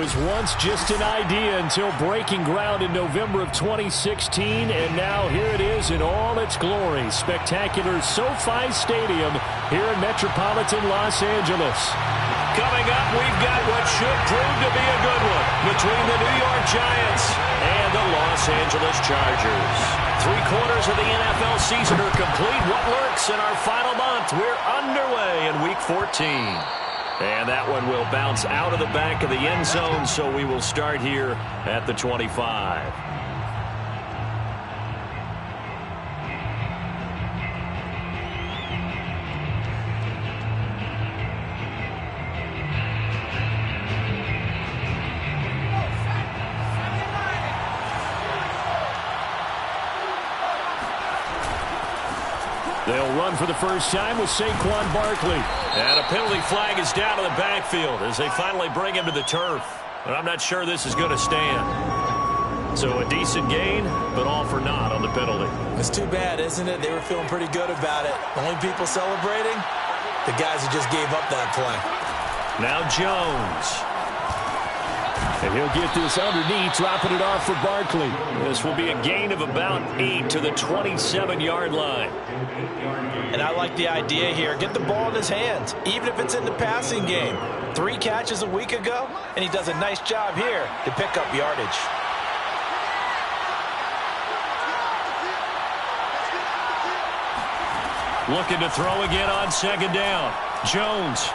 was once just an idea until breaking ground in November of 2016, and now here it is in all its glory. Spectacular SoFi Stadium here in metropolitan Los Angeles. Coming up, we've got what should prove to be a good one between the New York Giants and the Los Angeles Chargers. 3/4 of the NFL season are complete. What lurks in our final month? We're underway in Week 14. And that one will bounce out of the back of the end zone, so we will start here at the 25. They'll run for the first time with Saquon Barkley. And a penalty flag is down to the backfield as they finally bring him to the turf. But I'm not sure this is going to stand. So a decent gain, but all for naught on the penalty. It's too bad, isn't it? They were feeling pretty good about it. Only people celebrating, the guys who just gave up that play. Now Jones. And he'll get this underneath, dropping it off for Barkley. This will be a gain of about 8 to the 27-yard line. And I like the idea here. Get the ball in his hands, even if it's in the passing game. 3 catches a week ago, and he does a nice job here to pick up yardage. Looking to throw again on second down. Jones.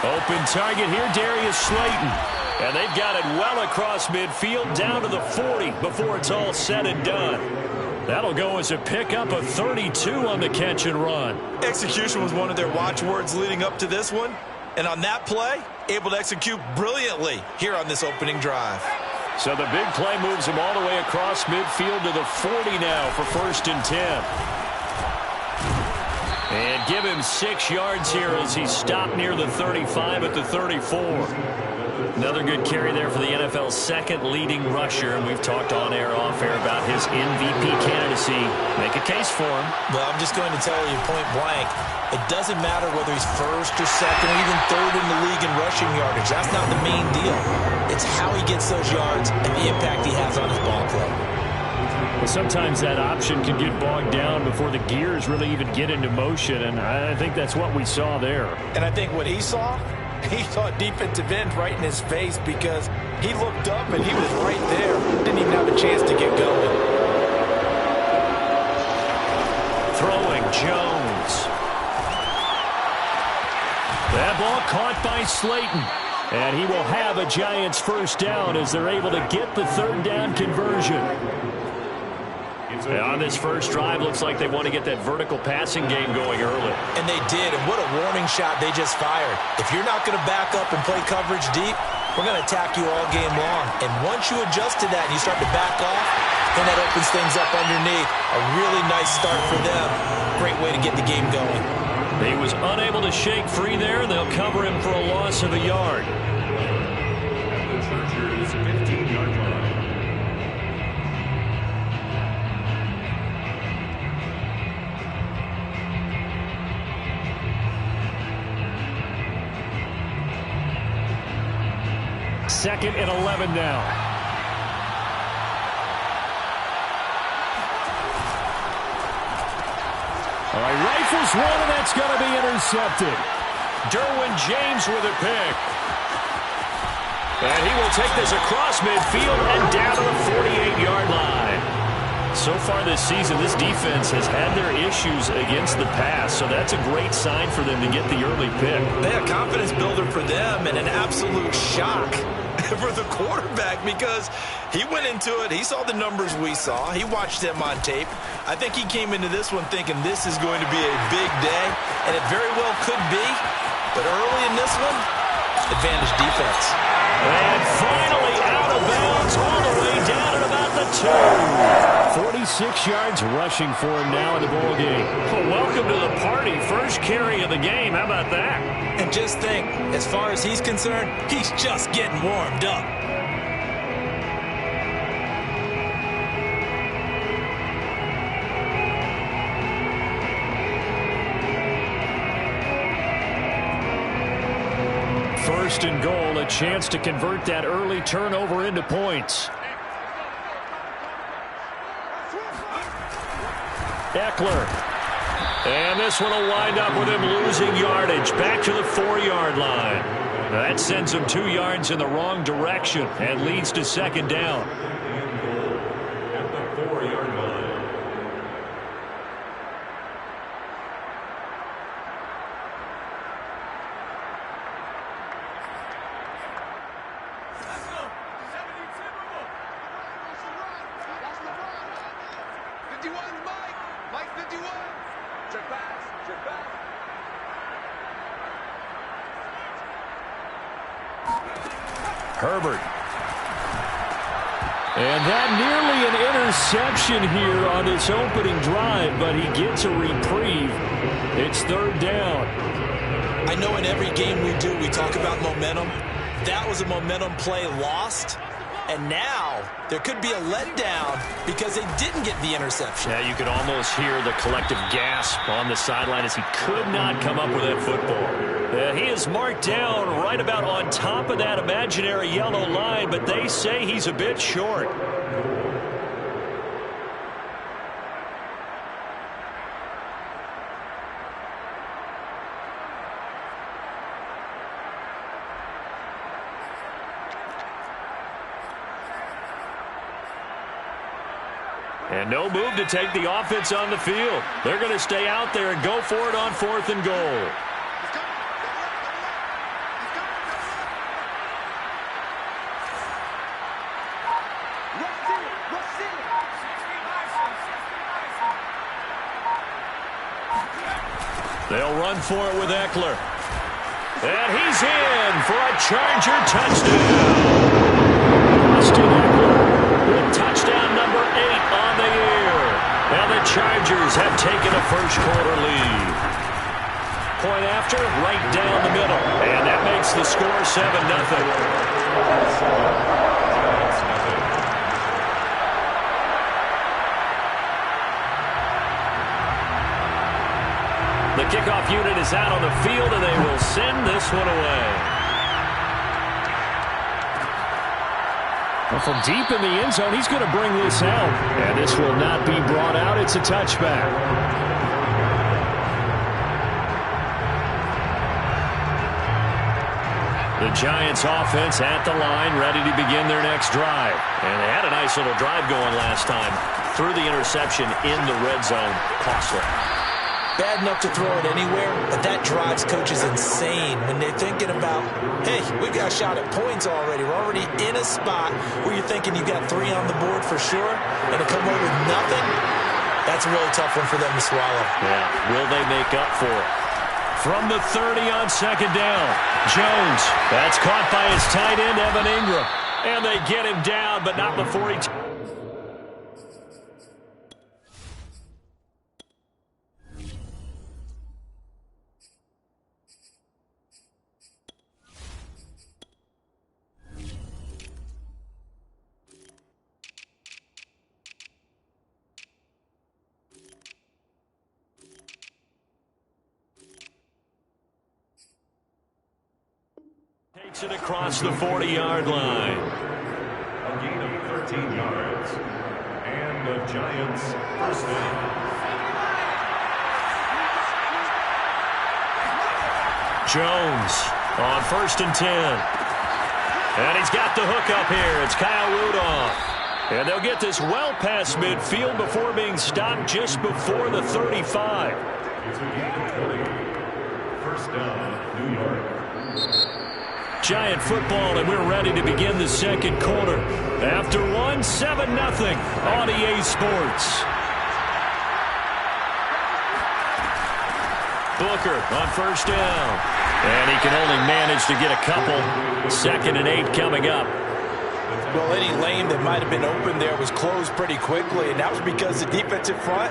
Open target here, Darius Slayton. And they've got it well across midfield, down to the 40 before it's all said and done. That'll go as a pickup of 32 on the catch and run. Execution was one of their watchwords leading up to this one. And on that play, able to execute brilliantly here on this opening drive. So the big play moves him all the way across midfield to the 40 now for 1st and 10. And give him 6 yards here as he stopped near the 35 at the 34. Another good carry there for the NFL's second leading rusher. And we've talked on air, off air about his MVP candidacy. Make a case for him. Well, I'm just going to tell you point blank. It doesn't matter whether he's 1st or 2nd or even 3rd in the league in rushing yardage. That's not the main deal. It's how he gets those yards and the impact he has on his ball play. Well, sometimes that option can get bogged down before the gears really even get into motion, and I think that's what we saw there. And I think what he saw defensive end right in his face because he looked up and he was right there. Didn't even have a chance to get going. Throwing Jones. That ball caught by Slayton. And he will have a Giants first down as they're able to get the 3rd down conversion. On this first drive, looks like they want to get that vertical passing game going early. And they did, and what a warning shot they just fired. If you're not going to back up and play coverage deep, we're going to attack you all game long. And once you adjust to that and you start to back off, then that opens things up underneath. A really nice start for them. Great way to get the game going. He was unable to shake free there. They'll cover him for a loss of a yard. The Chargers' 15-yard line. Second and 11 now. All right, rifles one, and that's going to be intercepted. Derwin James with a pick. And he will take this across midfield and down to the 48-yard line. So far this season, this defense has had their issues against the pass, so that's a great sign for them to get the early pick. They a confidence builder for them and an absolute shock for the quarterback because he went into it. He saw the numbers we saw. He watched them on tape. I think he came into this one thinking this is going to be a big day, and it very well could be. But early in this one, advantage defense. And finally out of bounds all the way down at about the 2. 46 yards rushing for him now in the ball game. Well, welcome to the party. First carry of the game. How about that? And just think, as far as he's concerned, he's just getting warmed up. first and goal, a chance to convert that early turnover into points. Eckler. And this one will wind up with him losing yardage back to the 4-yard line. That sends him 2 yards in the wrong direction and leads to second down. At the 4-yard line. Herbert. And that nearly an interception here on this opening drive, but he gets a reprieve. It's third down. I know in every game we do, we talk about momentum. That was a momentum play lost. And now there could be a letdown because they didn't get the interception. Yeah, you could almost hear the collective gasp on the sideline as he could not come up with that football. He is marked down right about on top of that imaginary yellow line, but they say he's a bit short. And no move to take the offense on the field. They're going to stay out there and go for it on 4th and goal. They'll run for it with Eckler. And he's in for a Charger touchdown. Austin Eckler with touchdown number 8 on the year. Now the Chargers have taken a first-quarter lead. Point after, right down the middle. And that makes the score 7-0. The kickoff unit is out on the field, and they will send this one away. Well, from deep in the end zone, he's going to bring this out. And this will not be brought out. It's a touchback. The Giants offense at the line, ready to begin their next drive. And they had a nice little drive going last time. Threw the interception in the red zone. Costly. Bad enough to throw it anywhere, but that drives coaches insane when they're thinking about, hey, we got a shot at points already. We're already in a spot where you're thinking you got 3 on the board for sure, and to come away with nothing, that's a really tough one for them to swallow. Yeah, will they make up for it? From the 30 on second down, Jones. That's caught by his tight end, Evan Ingram. And they get him down, but not before he... Takes it across the 40-yard line. A gain of 13 yards. And the Giants first down. Jones on 1st and 10. And he's got the hook up here. It's Kyle Rudolph. And they'll get this well past midfield before being stopped just before the 35. It's a gain of 20. First down, New York. Giant football, and we're ready to begin the second quarter. After 1, 7-0 on EA Sports. Booker on 1st down. And he can only manage to get a couple. 2nd and 8 coming up. Well, any lane that might have been open there was closed pretty quickly, and that was because the defensive front,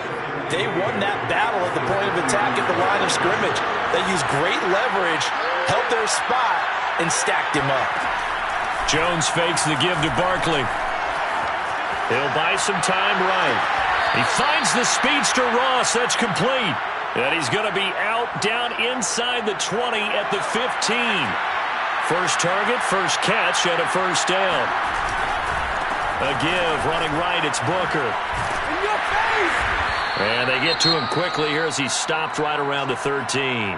they won that battle at the point of attack at the line of scrimmage. They used great leverage, held their spot, and stacked him up. Jones fakes the give to Barkley. He'll buy some time right. He finds the speedster Ross. That's complete. And he's going to be out down inside the 20 at the 15. First target, first catch, and a first down. A give, running right, it's Booker. In your face! And they get to him quickly here as he stopped right around the 13.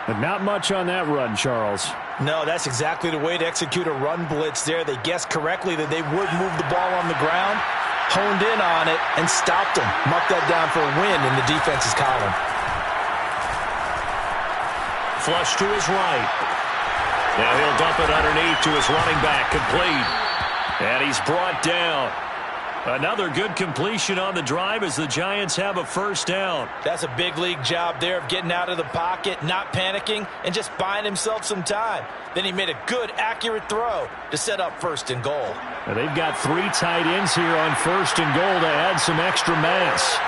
But not much on that run, Charles. No, that's exactly the way to execute a run blitz there. They guessed correctly that they would move the ball on the ground, honed in on it, and stopped them. Marked that down for a win in the defense's column. Flush to his right. Now he'll dump it underneath to his running back, complete. And he's brought down. Another good completion on the drive as the Giants have a first down. That's a big league job there of getting out of the pocket, not panicking, and just buying himself some time. Then he made a good, accurate throw to set up first and goal. Now they've got 3 tight ends here on first and goal to add some extra mass.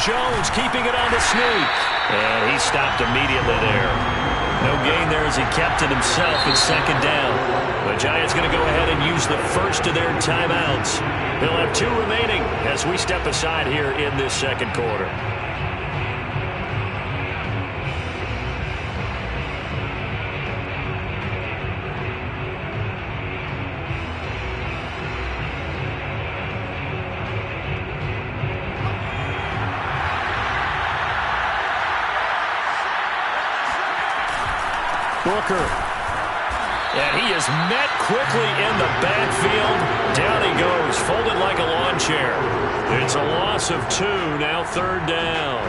Jones keeping it on the sneak. And he stopped immediately there. No gain there as he kept it himself at second down. The Giants going to go ahead and use the first of their timeouts. They'll have 2 remaining as we step aside here in this second quarter. Booker. And he is met quickly in the backfield. Down he goes, folded like a lawn chair. It's a loss of 2, now third down.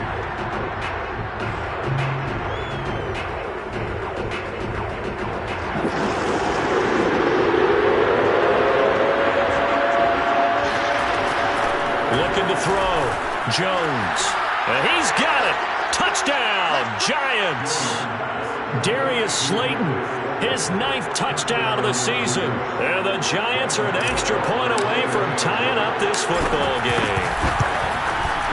Looking to throw. Jones. And he's got it. Touchdown, Giants. Darius Slayton, his 9th touchdown of the season. And the Giants are an extra point away from tying up this football game.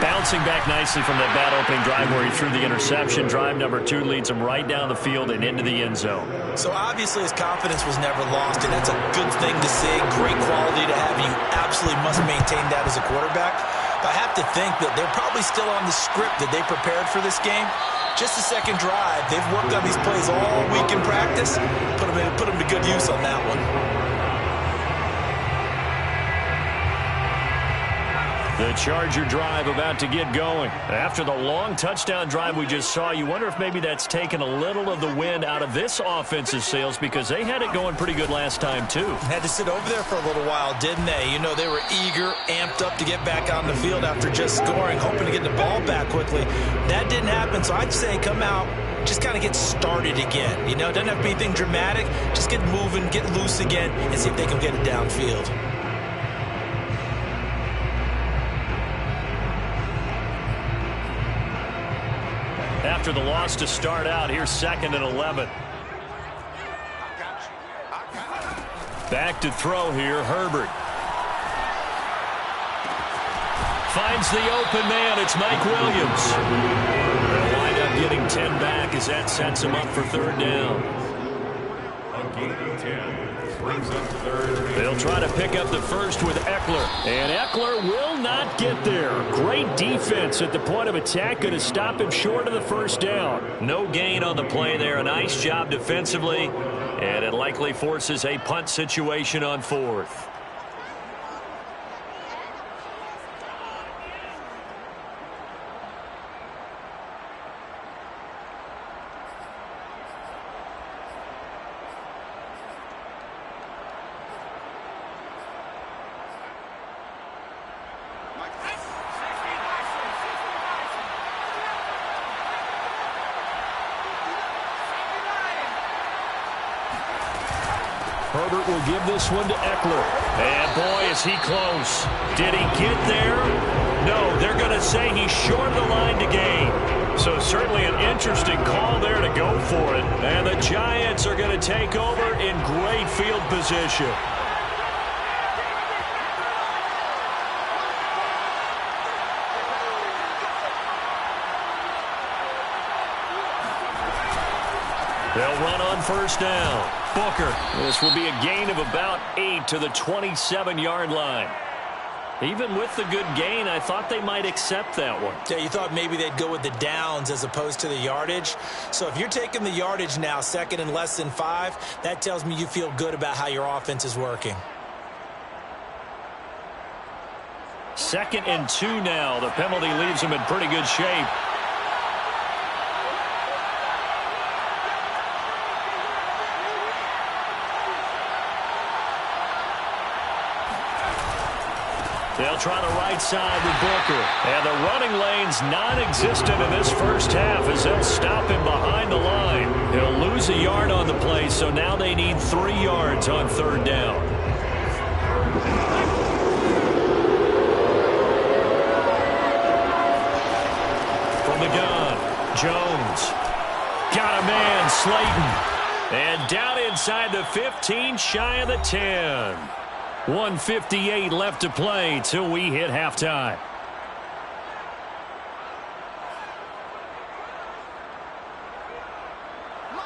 Bouncing back nicely from that bad opening drive where he threw the interception. Drive number 2 leads him right down the field and into the end zone. So obviously his confidence was never lost, and that's a good thing to see. Great quality to have. You absolutely must maintain that as a quarterback. But I have to think that they're probably still on the script that they prepared for this game. Just the second drive. They've worked on these plays all week in practice. Put them to good use on that one. The Charger drive about to get going. After the long touchdown drive we just saw, you wonder if maybe that's taken a little of the wind out of this offensive sails because they had it going pretty good last time too. Had to sit over there for a little while, didn't they? You know, they were eager, amped up to get back on the field after just scoring, hoping to get the ball back quickly. That didn't happen, so I'd say come out, just kind of get started again. You know, it doesn't have to be anything dramatic. Just get moving, get loose again, and see if they can get it downfield. After the loss to start out, here's 2nd and 11. Back to throw here, Herbert. Finds the open man, it's Mike Williams. They'll wind up getting 10 back as that sets him up for third down. A gain of 10 brings up third. They'll try to pick up the first with Eckler. And Eckler will not get there. Great defense at the point of attack. Going to stop him short of the first down. No gain on the play there. A nice job defensively. And it likely forces a punt situation on 4th. Herbert will give this one to Eckler. And boy, is he close. Did he get there? No, they're going to say he's short of the line to gain. So certainly an interesting call there to go for it. And the Giants are going to take over in great field position. They'll run on first down. Booker. This will be a gain of about 8 to the 27-yard line. Even with the good gain, I thought they might accept that one. Yeah, you thought maybe they'd go with the downs as opposed to the yardage. So if you're taking the yardage now, second and less than 5, that tells me you feel good about how your offense is working. 2nd and 2 now. The penalty leaves them in pretty good shape. They'll try the right side with Booker. And the running lane's non-existent in this first half as they'll stop him behind the line. He'll lose a yard on the play, so now they need 3 yards on 3rd down. From the gun, Jones. Got a man, Slayton. And down inside the 15, shy of the 10. 1:58 left to play till we hit halftime.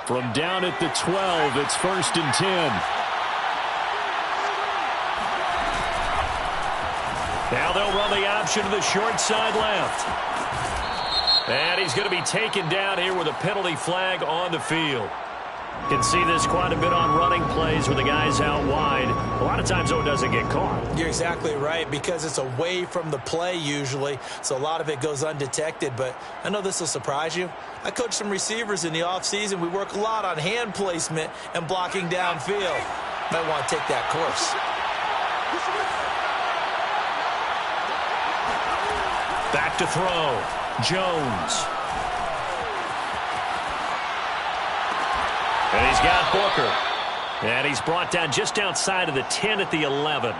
From down at the 12, it's 1st and 10. Now they'll run the option to the short side left. And he's going to be taken down here with a penalty flag on the field. Can see this quite a bit on running plays with the guys out wide. A lot of times, though, it doesn't get caught. You're exactly right, because it's away from the play usually, so a lot of it goes undetected. But I know this will surprise you. I coach some receivers in the offseason. We work a lot on hand placement and blocking downfield. Might want to take that course. Back to throw. Jones. And he's got Booker. And he's brought down just outside of the 10 at the 11.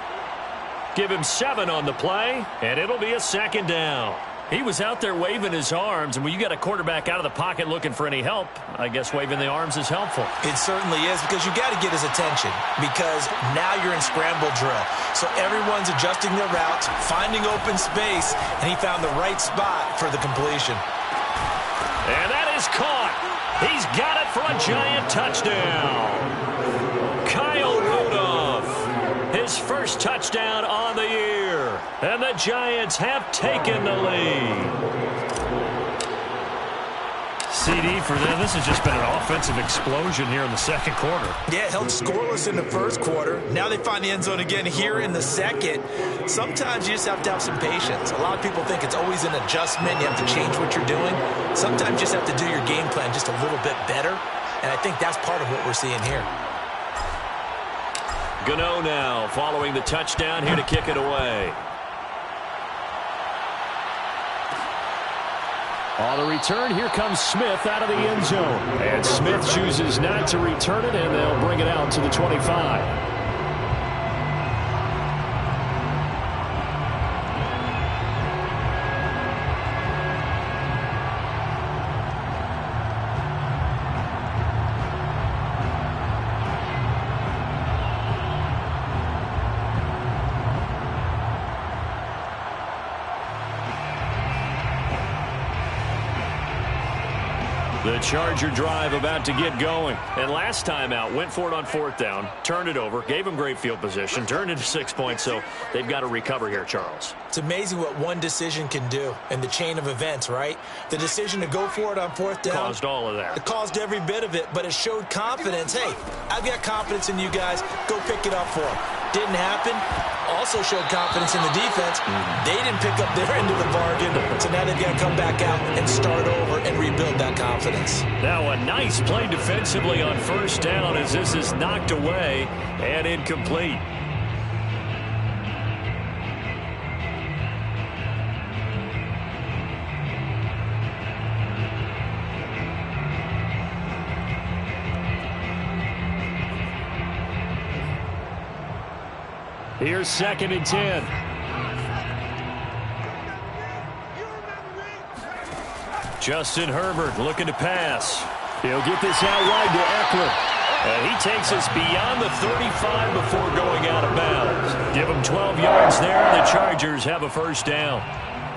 Give him 7 on the play, and it'll be a 2nd down. He was out there waving his arms, and when you got a quarterback out of the pocket looking for any help, I guess waving the arms is helpful. It certainly is, because you got to get his attention, because now you're in scramble drill. So everyone's adjusting their routes, finding open space, and he found the right spot for the completion. And that is caught. He's got it for a giant touchdown. Kyle Rudolph, his first touchdown on the year. And the Giants have taken the lead. CD for them. This has just been an offensive explosion here in the 2nd quarter. Yeah, held scoreless in the 1st quarter. Now they find the end zone again here in the 2nd. Sometimes you just have to have some patience. A lot of people think it's always an adjustment. You have to change what you're doing. Sometimes you just have to do your game plan just a little bit better. And I think that's part of what we're seeing here. Gano now following the touchdown here to kick it away. On the return, here comes Smith out of the end zone. And Smith chooses not to return it, and they'll bring it out to the 25. The Charger drive about to get going. And last time out, went for it on 4th down, turned it over, gave them great field position, turned it to 6 points, so they've got to recover here, Charles. It's amazing what one decision can do in the chain of events, right? The decision to go for it on 4th down. Caused all of that. It caused every bit of it, but it showed confidence. Hey, I've got confidence in you guys. Go pick it up for them. Didn't happen. Also showed confidence in the defense. They didn't pick up their end of the bargain, so now they've got to come back out and start over and rebuild that confidence. Now a nice play defensively on 1st down as this is knocked away and incomplete. Here's 2nd and 10. Justin Herbert looking to pass. He'll get this out wide to Eckler. And he takes us beyond the 35 before going out of bounds. Give him 12 yards there, and the Chargers have a 1st down.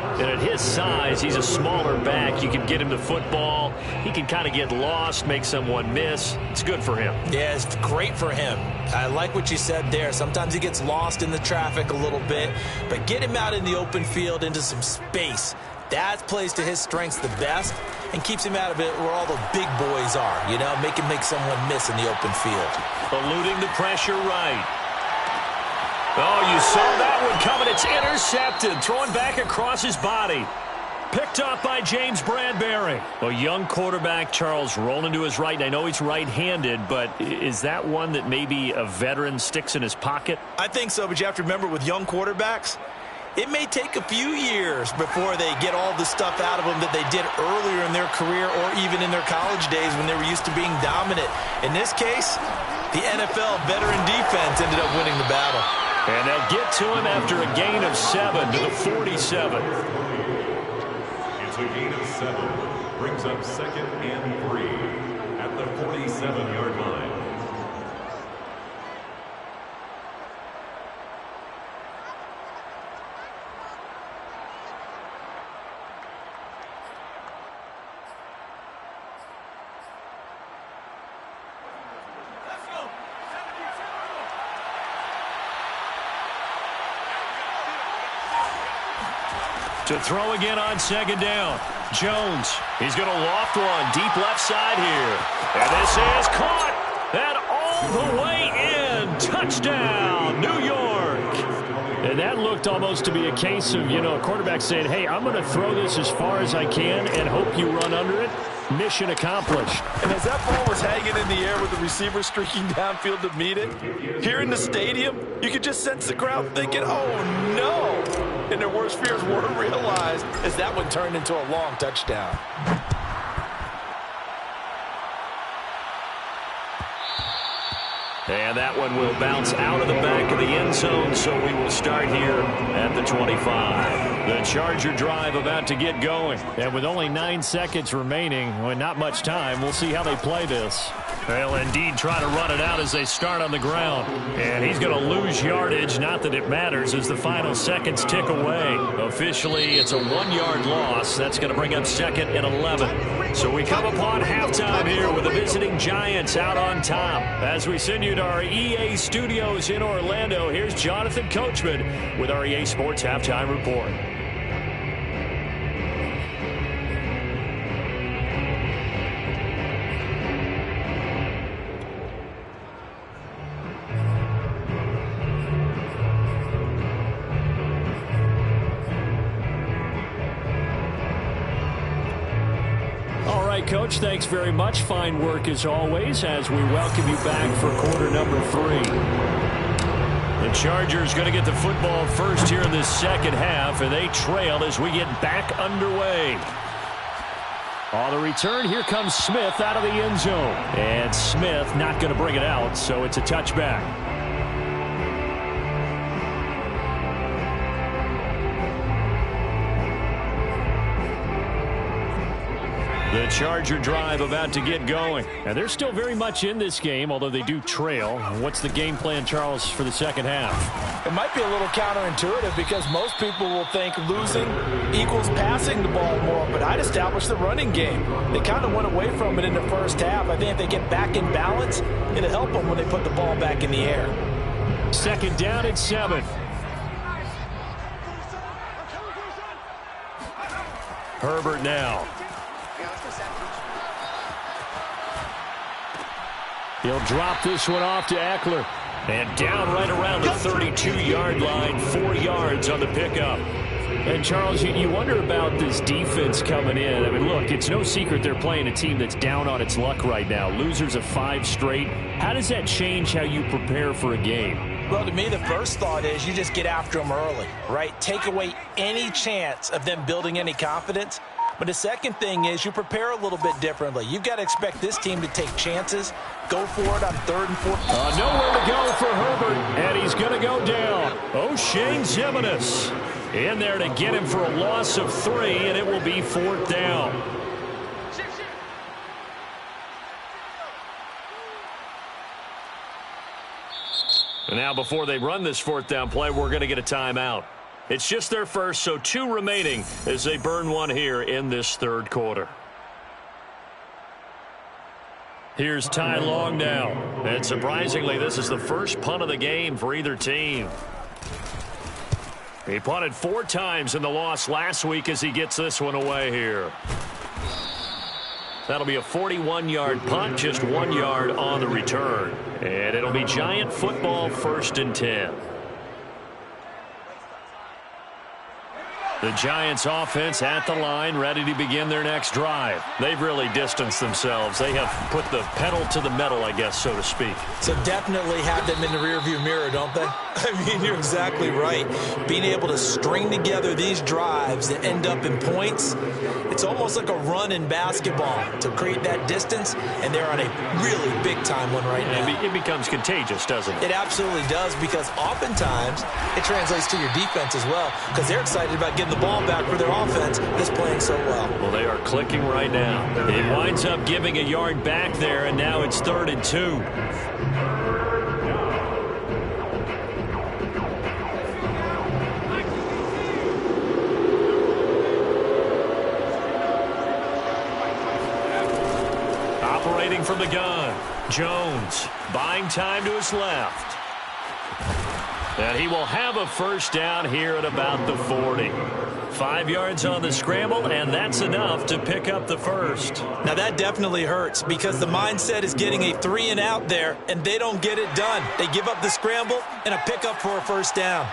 And at his size, he's a smaller back. You can get him the football. He can kind of get lost, make someone miss. It's good for him. Yeah, it's great for him. I like what you said there. Sometimes he gets lost in the traffic a little bit, but get him out in the open field into some space. That plays to his strengths the best and keeps him out of it where all the big boys are, you know, make him make someone miss in the open field. Eluding the pressure right. Oh, you saw that one coming. It's intercepted. Throwing back across his body. Picked up by James Bradbury. A young quarterback, Charles, rolling to his right. And I know he's right-handed, but is that one that maybe a veteran sticks in his pocket? I think so, but you have to remember with young quarterbacks, it may take a few years before they get all the stuff out of them that they did earlier in their career or even in their college days when they were used to being dominant. In this case, the NFL veteran defense ended up winning the battle. And they'll get to him after a gain of 7 to the 47. It's a gain of 7. Brings up 2nd and 3 at the 47-yard line. To throw again on 2nd down. Jones, he's going to loft one deep left side here. And this is caught. And all the way in. Touchdown, New York. And that looked almost to be a case of, a quarterback saying, hey, I'm going to throw this as far as I can and hope you run under it. Mission accomplished. And as that ball was hanging in the air with the receiver streaking downfield to meet it, here in the stadium, you could just sense the crowd thinking, oh, no. And their worst fears were realized as that one turned into a long touchdown. And that one will bounce out of the back of the end zone, so we will start here at the 25. The Charger drive about to get going. And with only 9 seconds remaining, well, not much time, we'll see how they play this. They'll indeed try to run it out as they start on the ground. And he's going to lose yardage, not that it matters, as the final seconds tick away. Officially, it's a 1-yard loss. That's going to bring up 2nd and 11. So we come upon halftime here with the visiting Giants out on top. As we send you to our EA studios in Orlando, here's Jonathan Coachman with our EA Sports Halftime Report. Coach, thanks very much. Fine work as always as we welcome you back for quarter number 3. The Chargers going to get the football first here in this second half, and they trail as we get back underway. On the return, here comes Smith out of the end zone. And Smith not going to bring it out, so it's a touchback. The Charger drive about to get going. And they're still very much in this game, although they do trail. What's the game plan, Charles, for the second half? It might be a little counterintuitive because most people will think losing equals passing the ball more, but I'd establish the running game. They kind of went away from it in the first half. I think if they get back in balance, it'll help them when they put the ball back in the air. 2nd down and 7. Herbert now. He'll drop this one off to Eckler. And down right around the 32-yard line, 4 yards on the pickup. And, Charles, you wonder about this defense coming in. I mean, look, it's no secret they're playing a team that's down on its luck right now. Losers of 5 straight. How does that change how you prepare for a game? Well, to me, the first thought is you just get after them early, right? Take away any chance of them building any confidence. But the second thing is you prepare a little bit differently. You've got to expect this team to take chances, go for it on 3rd and 4th. Nowhere to go for Herbert, and he's going to go down. O'Shane Ximines in there to get him for a loss of 3, and it will be 4th down. And now before they run this 4th down play, we're going to get a timeout. It's just their first, so 2 remaining as they burn one here in this third quarter. Here's Ty Long now. And surprisingly, this is the first punt of the game for either team. He punted 4 times in the loss last week as he gets this one away here. That'll be a 41-yard punt, just 1 yard on the return. And it'll be Giant football, 1st and 10. The Giants offense at the line, ready to begin their next drive. They've really distanced themselves. They have put the pedal to the metal, I guess, so to speak. So definitely have them in the rearview mirror, don't they? I mean, you're exactly right. Being able to string together these drives that end up in points, it's almost like a run in basketball to create that distance, and they're on a really big-time one right now. It becomes contagious, doesn't it? It absolutely does, because oftentimes it translates to your defense as well, because they're excited about getting the ball back for their offense that's playing so well. Well, they are clicking right now. It winds up giving a yard back there, and now it's 3rd and 2. Operating from the gun, Jones buying time to his left. And he will have a first down here at about the 40. 5 yards on the scramble, and that's enough to pick up the first. Now that definitely hurts, because the mindset is getting a 3 and out there, and they don't get it done. They give up the scramble and a pickup for a first down.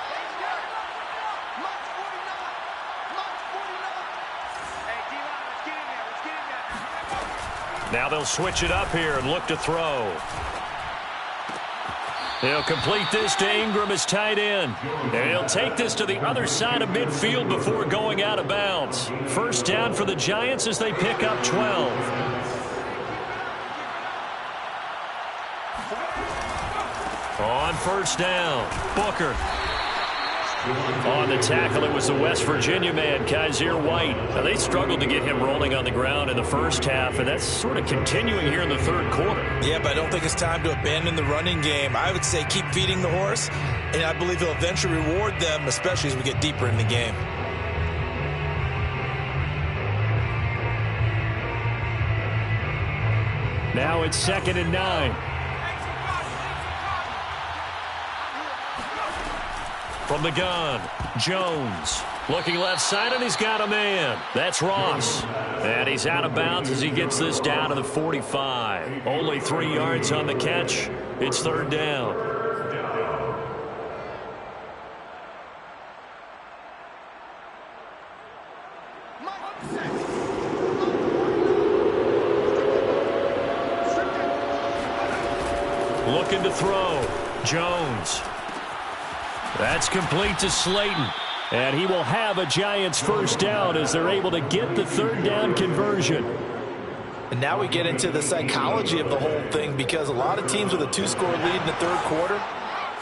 Now they'll switch it up here and look to throw. He'll complete this to Ingram as tight end. And he'll take this to the other side of midfield before going out of bounds. First down for the Giants as they pick up 12. On first down, Booker. On the tackle, it was the West Virginia man, Kaiser White. Now, they struggled to get him rolling on the ground in the first half, and that's sort of continuing here in the third quarter. Yeah, but I don't think it's time to abandon the running game. I would say keep feeding the horse, and I believe he'll eventually reward them, especially as we get deeper in the game. Now it's 2nd and 9. From the gun, Jones looking left side, and he's got a man. That's Ross. And he's out of bounds as he gets this down to the 45. Only 3 yards on the catch. It's 3rd down. Looking to throw. Jones. That's complete to Slayton. And he will have a Giants first down as they're able to get the 3rd down conversion. And now we get into the psychology of the whole thing, because a lot of teams with a 2-score lead in the third quarter,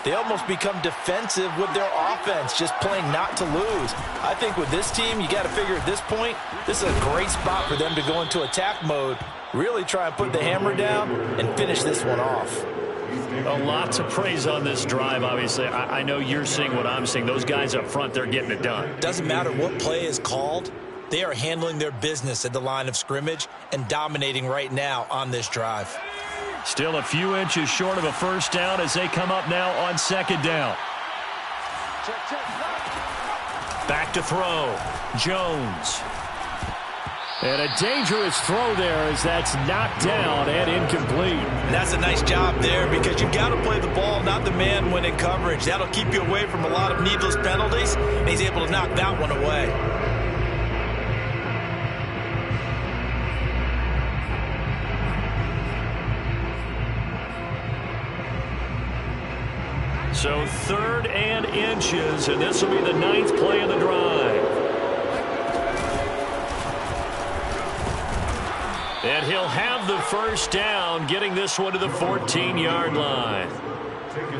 they almost become defensive with their offense, just playing not to lose. I think with this team, you got to figure at this point, this is a great spot for them to go into attack mode, really try and put the hammer down and finish this one off. A lot to praise on this drive, obviously. I know you're seeing what I'm seeing. Those guys up front, they're getting it done. Doesn't matter what play is called. They are handling their business at the line of scrimmage and dominating right now on this drive. Still a few inches short of a first down as they come up now on 2nd down. Back to throw. Jones. And a dangerous throw there as that's knocked down and incomplete. And that's a nice job there, because you've got to play the ball, not the man when in coverage. That'll keep you away from a lot of needless penalties, and he's able to knock that one away. So 3rd and inches, and this will be the 9th play of the drive. And he'll have the first down, getting this one to the 14-yard line.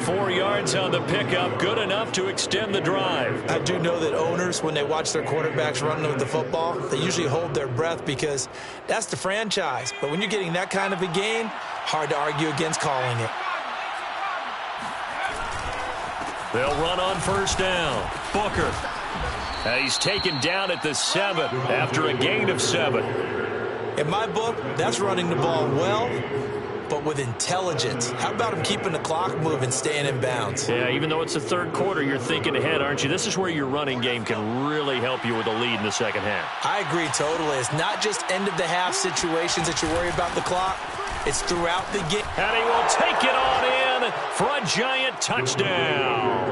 4 yards on the pickup, good enough to extend the drive. I do know that owners, when they watch their quarterbacks running with the football, they usually hold their breath, because that's the franchise. But when you're getting that kind of a gain, hard to argue against calling it. They'll run on first down. Booker. He's taken down at the 7 after a gain of 7. In my book, that's running the ball well, but with intelligence. How about him keeping the clock moving, staying in bounds? Yeah, even though it's the third quarter, you're thinking ahead, aren't you? This is where your running game can really help you with a lead in the second half. I agree totally. It's not just end-of-the-half situations that you worry about the clock. It's throughout the game. And he will take it on in for a giant touchdown.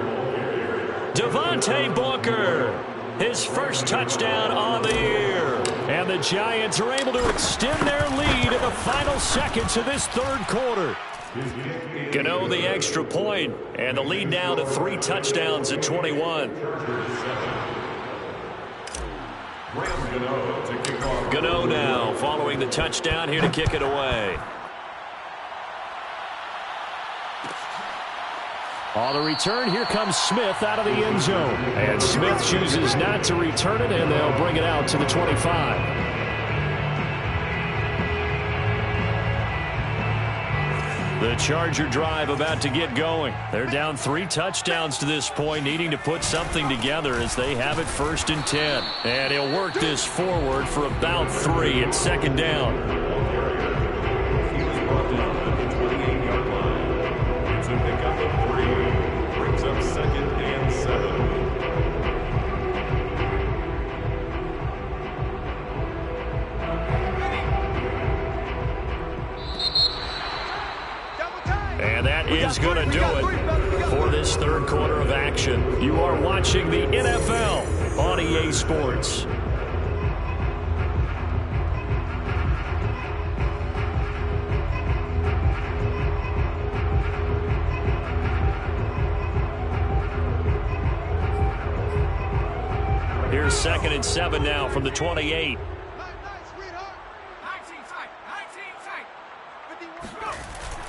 Devontae Booker, his first touchdown on the year. And the Giants are able to extend their lead in the final seconds of this third quarter. Gano the extra point, and the lead now to 3 touchdowns at 21. Gano now following the touchdown here to kick it away. On the return, here comes Smith out of the end zone. And Smith chooses not to return it, and they'll bring it out to the 25. The Charger drive about to get going. They're down 3 touchdowns to this point, needing to put something together as they have it 1st and 10. And he'll work this forward for about 3 at 2nd down. And that is going to do it for this third quarter of action. You are watching the NFL on EA Sports. Here's 2nd and 7 now from the 28.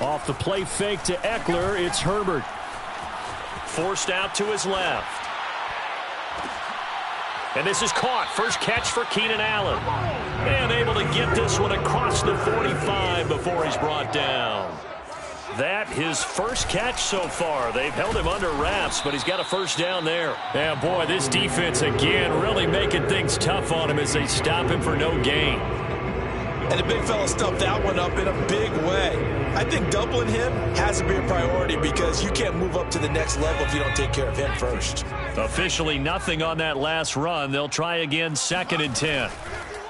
Off the play fake to Eckler, it's Herbert. Forced out to his left. And this is caught. First catch for Keenan Allen. And able to get this one across the 45 before he's brought down. That his first catch so far. They've held him under wraps, but he's got a first down there. Yeah, boy, this defense again really making things tough on him as they stop him for no gain. And the big fella stuffed that one up in a big way. I think doubling him has to be a priority because you can't move up to the next level if you don't take care of him first. Officially nothing on that last run. They'll try again 2nd and 10.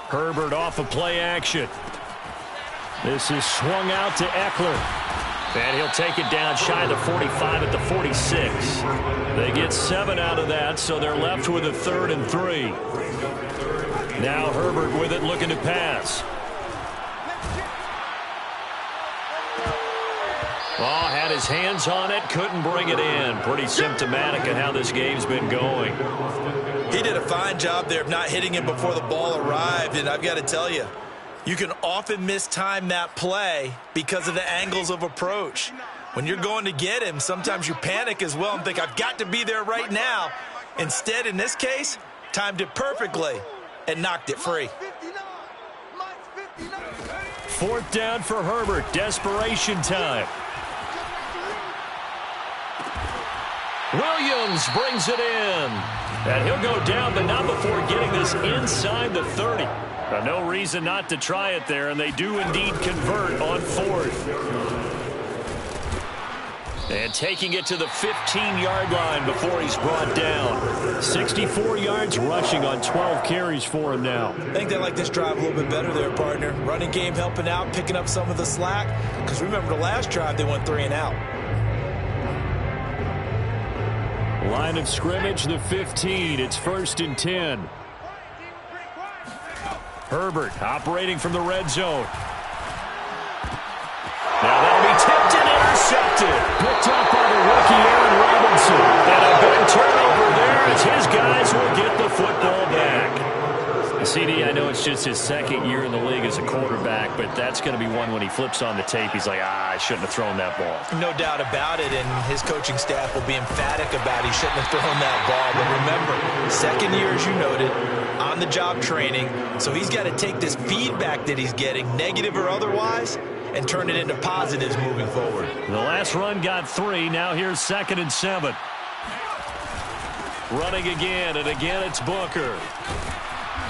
Herbert off of play action. This is swung out to Eckler. And he'll take it down shy of the 45 at the 46. They get 7 out of that, so they're left with a 3rd and 3. Now Herbert with it, looking to pass. Oh, had his hands on it, couldn't bring it in. Pretty symptomatic of how this game's been going. He did a fine job there of not hitting it before the ball arrived, and I've got to tell you, you can often mistime that play because of the angles of approach. When you're going to get him, sometimes you panic as well and think, I've got to be there right now. Instead, in this case, timed it perfectly and knocked it free. 4th down for Herbert. Desperation time. Williams brings it in. And he'll go down, but not before getting this inside the 30. No reason not to try it there, and they do indeed convert on 4th. And taking it to the 15-yard line before he's brought down. 64 yards rushing on 12 carries for him now. I think they like this drive a little bit better there, partner. Running game helping out, picking up some of the slack. Because remember the last drive, they went 3 and out. Line of scrimmage, the 15. It's 1st and 10. Herbert operating from the red zone. Now that'll be tipped and intercepted. Picked up by the rookie Aaron Robinson. And a big turnover there as his guys will get the football back. CD, I know it's just his 2nd year in the league as a quarterback, but that's going to be one when he flips on the tape. He's like, I shouldn't have thrown that ball. No doubt about it, and his coaching staff will be emphatic about he shouldn't have thrown that ball. But remember, 2nd year, as you noted, on-the-job training, so he's got to take this feedback that he's getting, negative or otherwise, and turn it into positives moving forward. The last run got 3. Now here's 2nd and 7. Running again, and again it's Booker.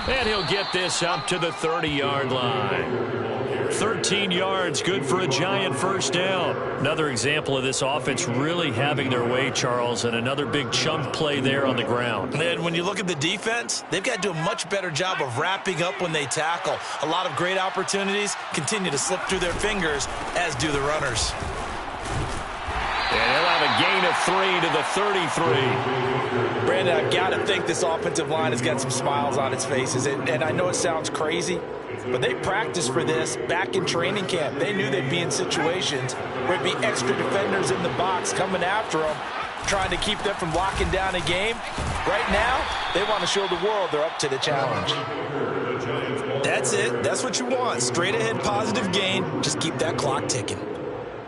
And he'll get this up to the 30-yard line. 13 yards, good for a Giant first down. Another example of this offense really having their way, Charles, and another big chunk play there on the ground. And when you look at the defense, they've got to do a much better job of wrapping up when they tackle. A lot of great opportunities continue to slip through their fingers, as do the runners. And he'll have a gain of 3 to the 33. Brandon, I've got to think this offensive line has got some smiles on its faces. And I know it sounds crazy, but they practiced for this back in training camp. They knew they'd be in situations where it'd be extra defenders in the box coming after them, trying to keep them from locking down a game. Right now, they want to show the world they're up to the challenge. That's it. That's what you want. Straight ahead positive gain. Just keep that clock ticking.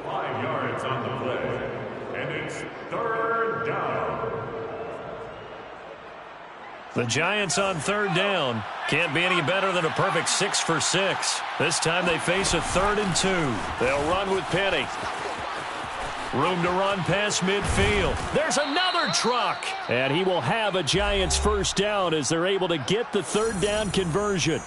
5 yards on the play. And it's 3rd down. The Giants on 3rd down. Can't be any better than a perfect 6 for 6. This time they face a 3rd and 2. They'll run with Penny. Room to run past midfield. There's another truck. And he will have a Giants first down as they're able to get the 3rd down conversion.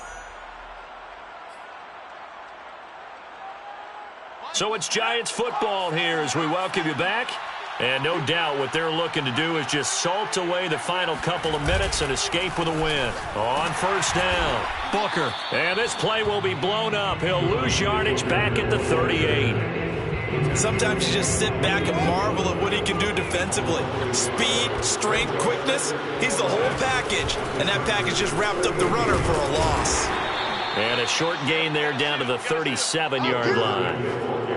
So it's Giants football here as we welcome you back. And no doubt what they're looking to do is just salt away the final couple of minutes and escape with a win. On 1st down, Booker. And this play will be blown up. He'll lose yardage back at the 38. Sometimes you just sit back and marvel at what he can do defensively. Speed, strength, quickness. He's the whole package. And that package just wrapped up the runner for a loss. And a short gain there down to the 37-yard line.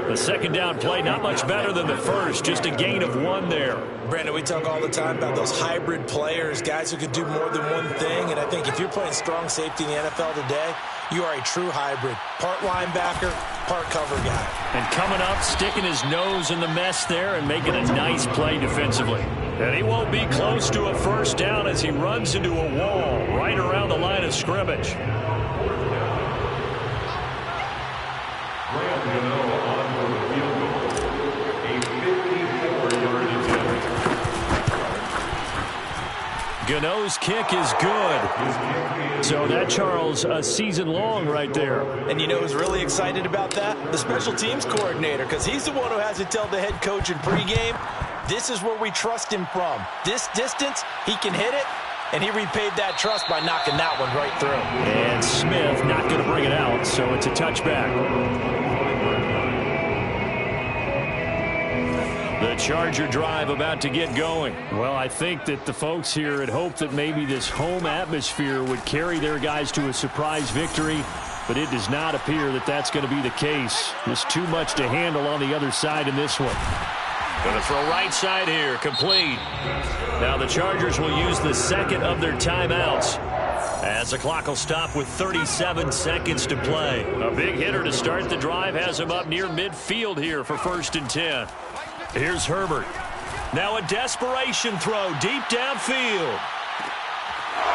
The 2nd down play, not much better than the first, just a gain of 1 there. Brandon, we talk all the time about those hybrid players, guys who could do more than one thing. And I think if you're playing strong safety in the NFL today, you are a true hybrid. Part linebacker, part cover guy. And coming up, sticking his nose in the mess there and making a nice play defensively. And he won't be close to a first down as he runs into a wall right around the line of scrimmage. Graham Gano on for the field goal. A 54-yard attempt. Gano's kick is good. So that, Charles, a season long right there. And you know who's really excited about that? The special teams coordinator, because he's the one who has to tell the head coach in pregame, this is where we trust him from. This distance, he can hit it, and he repaid that trust by knocking that one right through. And Smith not going to bring it out, so it's a touchback. The Charger drive about to get going. Well, I think that the folks here had hoped that maybe this home atmosphere would carry their guys to a surprise victory, but it does not appear that that's going to be the case. Just too much to handle on the other side in this one. Going to throw right side here, complete. Now the Chargers will use the 2nd of their timeouts as the clock will stop with 37 seconds to play. A big hitter to start the drive has him up near midfield here for 1st and 10. Here's Herbert. Now a desperation throw deep downfield.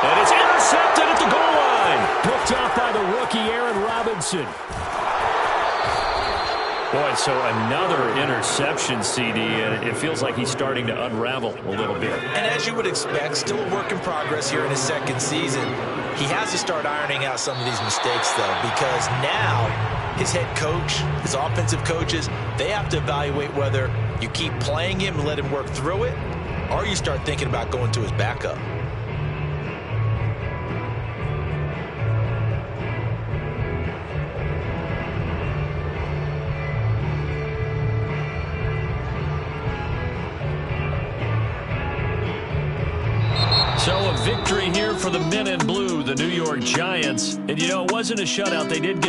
And it's intercepted at the goal line. Picked off by the rookie Aaron Robinson. Boy, so another interception, CD, and it feels like he's starting to unravel a little bit. And as you would expect, still a work in progress here in his 2nd season. He has to start ironing out some of these mistakes, though, because now his head coach, his offensive coaches, they have to evaluate whether you keep playing him and let him work through it, or you start thinking about going to his backup. So a victory here for the men in blue, the New York Giants. And, you know, it wasn't a shutout. They did get